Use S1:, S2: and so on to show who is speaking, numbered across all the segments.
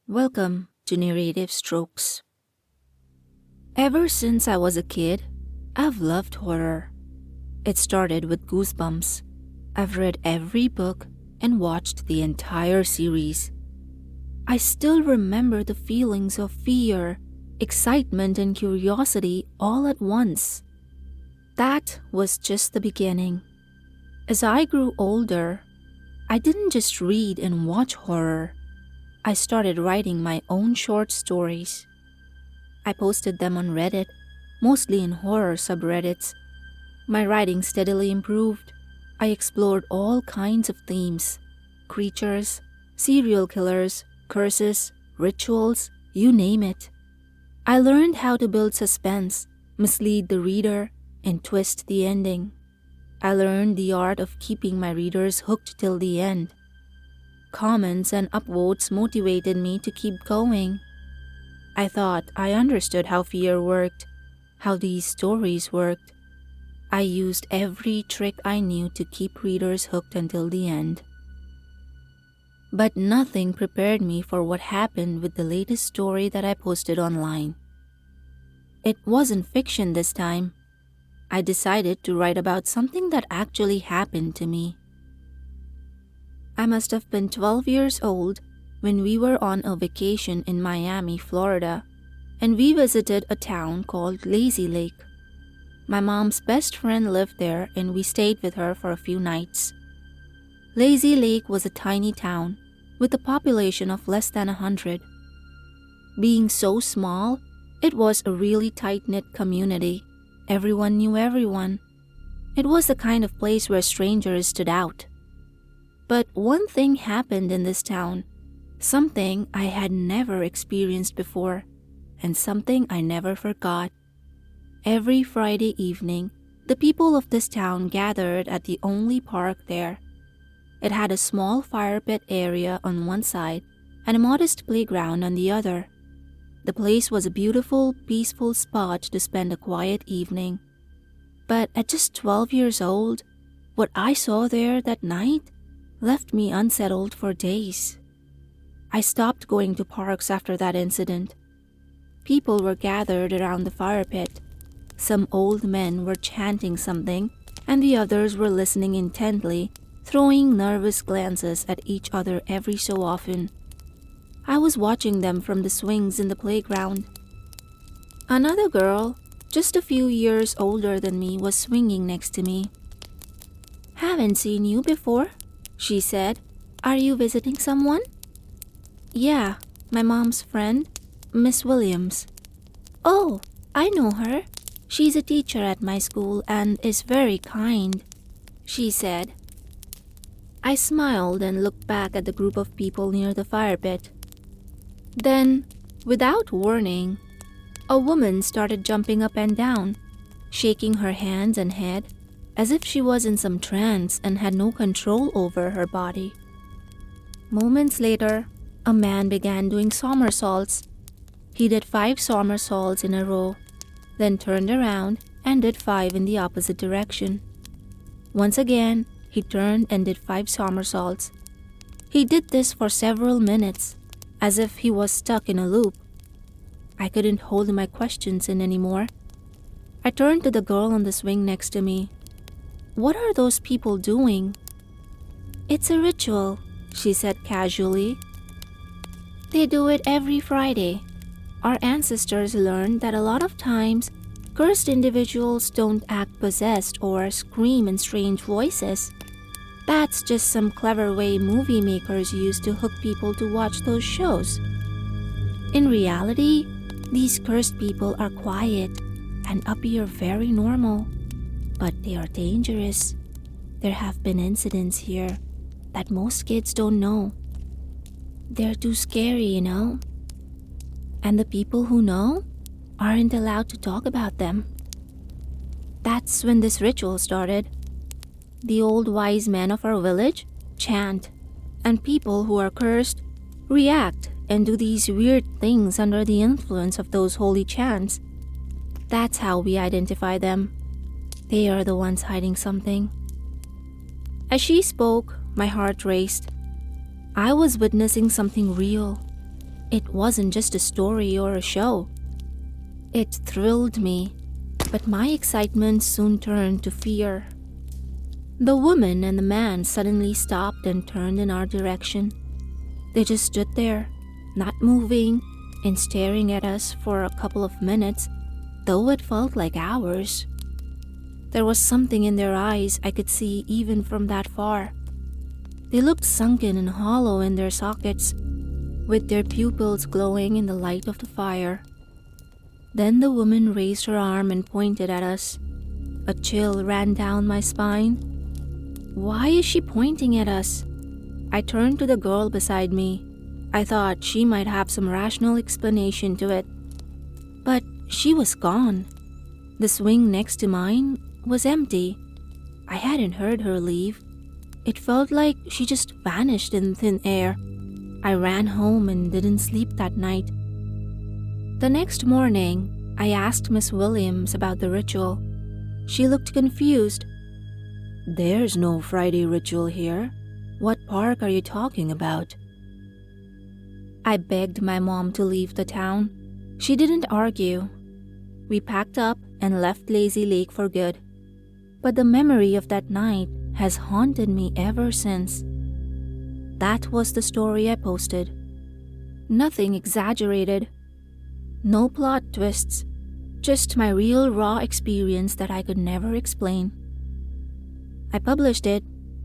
S1: Welcome to Narrative Strokes. Ever since I was a kid, I've loved horror. It started with Goosebumps. I've read every book and watched the entire series. I still remember the feelings of fear, excitement, and curiosity all at once. That was just the beginning. As I grew older, I didn't just read and watch horror. I started writing my own short stories. I posted them on Reddit, mostly in horror subreddits. My writing steadily improved. I explored all kinds of themes: creatures, serial killers, curses, rituals, you name it. I learned how to build suspense, mislead the reader, and twist the ending. I learned the art of keeping my readers hooked till the end. Comments and upvotes motivated me to keep going. I thought I understood how fear worked, how these stories worked. I used every trick I knew to keep readers hooked until the end. But nothing prepared me for what happened with the latest story that I posted online. It wasn't fiction this time. I decided to write about something that actually happened to me. I must have been 12 years old when we were on a vacation in Miami, Florida, and we visited a town called Lazy Lake. My mom's best friend lived there and we stayed with her for a few nights. Lazy Lake was a tiny town with a population of less than 100. Being so small, it was a really tight-knit community. Everyone knew everyone. It was the kind of place where strangers stood out. But one thing happened in this town, something I had never experienced before, and something I never forgot. Every Friday evening, the people of this town gathered at the only park there. It had a small fire pit area on one side and a modest playground on the other. The place was a beautiful, peaceful spot to spend a quiet evening. But at just 12 years old, what I saw there that night left me unsettled for days. I stopped going to parks after that incident. People were gathered around the fire pit. Some old men were chanting something, and the others were listening intently, throwing nervous glances at each other every so often. I was watching them from the swings in the playground. Another girl, just a few years older than me, was swinging next to me. "Haven't seen you before," she said. "Are you visiting someone?" "Yeah, my mom's friend, Miss Williams." "Oh, I know her. She's a teacher at my school and is very kind," she said. I smiled and looked back at the group of people near the fire pit. Then, without warning, a woman started jumping up and down, shaking her hands and head as if she was in some trance and had no control over her body. Moments later, a man began doing somersaults. He did 5 somersaults in a row, then turned around and did 5 in the opposite direction. Once again, he turned and did 5 somersaults. He did this for several minutes, as if he was stuck in a loop. I couldn't hold my questions in anymore. I turned to the girl on the swing next to me. "What are those people doing?" "It's a ritual," she said casually. "They do it every Friday. Our ancestors learned that a lot of times, cursed individuals don't act possessed or scream in strange voices. That's just some clever way movie makers use to hook people to watch those shows. In reality, these cursed people are quiet and appear very normal, but they are dangerous. There have been incidents here that most kids don't know. They're too scary, you know. And the people who know aren't allowed to talk about them." That's when this ritual started. The old wise men of our village chant, and people who are cursed react and do these weird things under the influence of those holy chants. That's how we identify them. They are the ones hiding something. As she spoke, my heart raced. I was witnessing something real. It wasn't just a story or a show. It thrilled me, but my excitement soon turned to fear. The woman and the man suddenly stopped and turned in our direction. They just stood there, not moving, and staring at us for a couple of minutes, though it felt like hours. There was something in their eyes I could see even from that far. They looked sunken and hollow in their sockets, with their pupils glowing in the light of the fire. Then the woman raised her arm and pointed at us. A chill ran down my spine. Why is she pointing at us? I turned to the girl beside me. I thought she might have some rational explanation to it. But she was gone. The swing next to mine was empty. I hadn't heard her leave. It felt like she just vanished in thin air. I ran home and didn't sleep that night. The next morning, I asked Miss Williams about the ritual. She looked confused. "There's no Friday ritual here. What park are you talking about?" I begged my mom to leave the town. She didn't argue. We packed up and left Lazy Lake for good. But the memory of that night has haunted me ever since. That was the story I posted. Nothing exaggerated. No plot twists. Just my real raw experience that I could never explain. I published it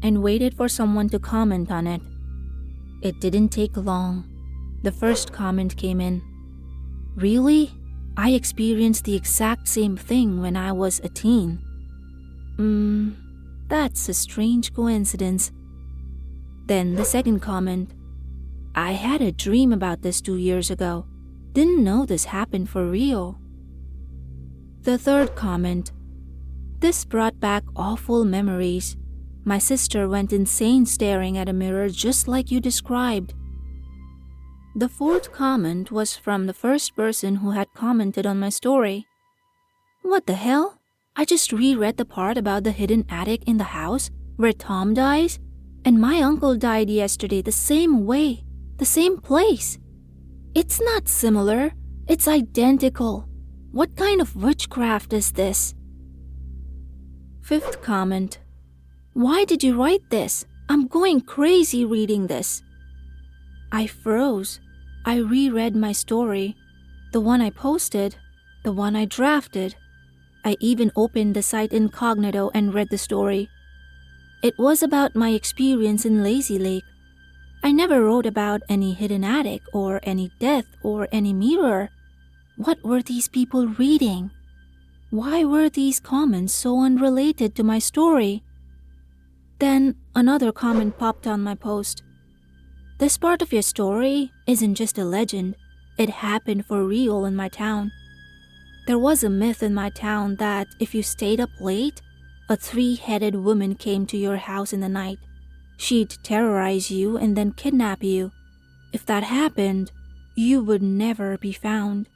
S1: and waited for someone to comment on it. It didn't take long. The first comment came in. "Really? I experienced the exact same thing when I was a teen." That's a strange coincidence. Then the second comment. "I had a dream about this 2 years ago. Didn't know this happened for real." The third comment. "This brought back awful memories. My sister went insane staring at a mirror just like you described." The fourth comment was from the first person who had commented on my story. "What the hell? I just reread the part about the hidden attic in the house where Tom dies, and my uncle died yesterday the same way, the same place. It's not similar, it's identical. What kind of witchcraft is this?" Fifth comment. "Why did you write this? I'm going crazy reading this." I froze. I reread my story, the one I posted, the one I drafted. I even opened the site incognito and read the story. It was about my experience in Lazy Lake. I never wrote about any hidden attic or any death or any mirror. What were these people reading? Why were these comments so unrelated to my story? Then another comment popped on my post. "This part of your story isn't just a legend. It happened for real in my town. There was a myth in my town that if you stayed up late, a 3-headed woman came to your house in the night. She'd terrorize you and then kidnap you. If that happened, you would never be found."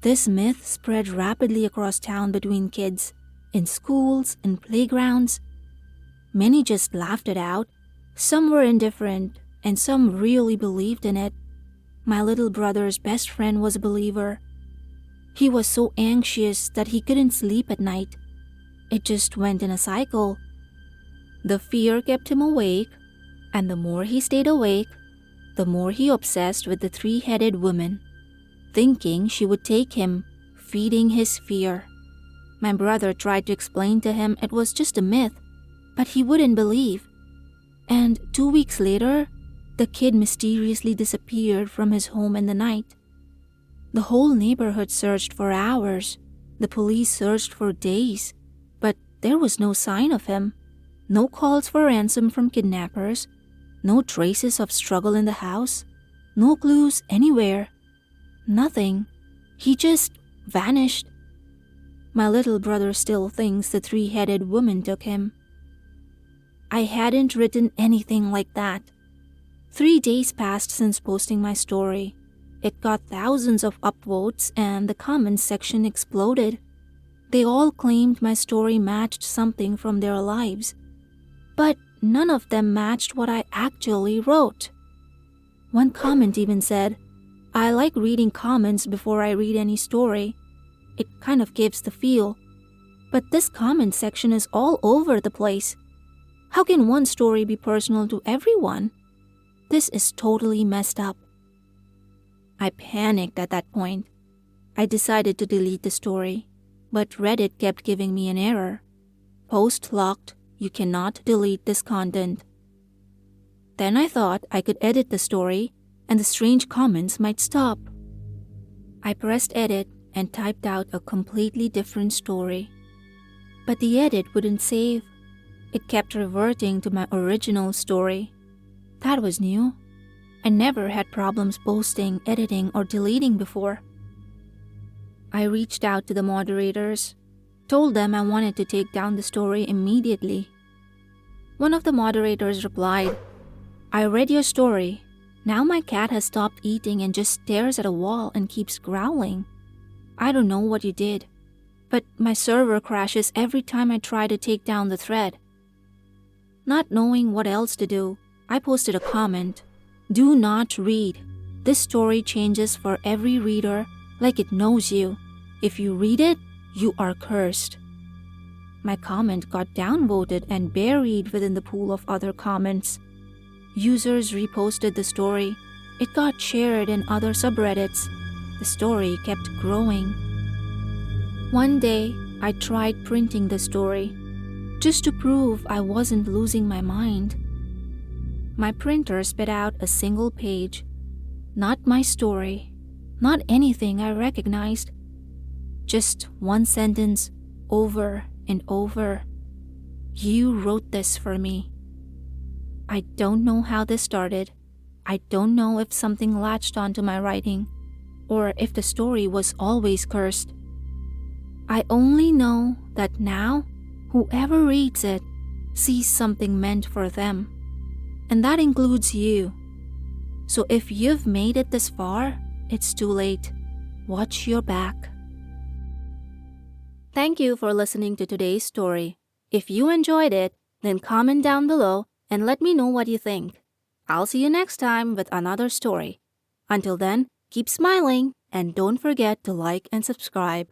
S1: This myth spread rapidly across town between kids, in schools, in playgrounds. Many just laughed it out. Some were indifferent, and some really believed in it. My little brother's best friend was a believer. He was so anxious that he couldn't sleep at night. It just went in a cycle. The fear kept him awake, and the more he stayed awake, the more he obsessed with the 3-headed woman, thinking she would take him, feeding his fear. My brother tried to explain to him it was just a myth, but he wouldn't believe. And 2 weeks later, the kid mysteriously disappeared from his home in the night. The whole neighborhood searched for hours. The police searched for days, but there was no sign of him. No calls for ransom from kidnappers. No traces of struggle in the house. No clues anywhere. Nothing. He just vanished. My little brother still thinks the 3-headed woman took him. I hadn't written anything like that. 3 days passed since posting my story. It got thousands of upvotes and the comments section exploded. They all claimed my story matched something from their lives. But none of them matched what I actually wrote. One comment even said, I like reading comments before I read any story. It kind of gives the feel. But this comment section is all over the place. How can one story be personal to everyone? This is totally messed up. I panicked at that point. I decided to delete the story, but Reddit kept giving me an error. Post locked, you cannot delete this content. Then I thought I could edit the story and the strange comments might stop. I pressed edit and typed out a completely different story. But the edit wouldn't save. It kept reverting to my original story. That was new. I never had problems posting, editing, or deleting before. I reached out to the moderators, told them I wanted to take down the story immediately. One of the moderators replied, "I read your story. Now my cat has stopped eating and just stares at a wall and keeps growling. I don't know what you did, but my server crashes every time I try to take down the thread." Not knowing what else to do, I posted a comment. "Do not read. This story changes for every reader like it knows you. If you read it, you are cursed." My comment got downvoted and buried within the pool of other comments. Users reposted the story. It got shared in other subreddits. The story kept growing. One day, I tried printing the story, just to prove I wasn't losing my mind. My printer spit out a single page. Not my story, not anything I recognized. Just one sentence, over and over. "You wrote this for me." I don't know how this started. I don't know if something latched onto my writing, or if the story was always cursed. I only know that now, whoever reads it sees something meant for them. And that includes you. So if you've made it this far, it's too late. Watch your back. Thank you for listening to today's story. If you enjoyed it, then comment down below and let me know what you think. I'll see you next time with another story. Until then, keep smiling and don't forget to like and subscribe.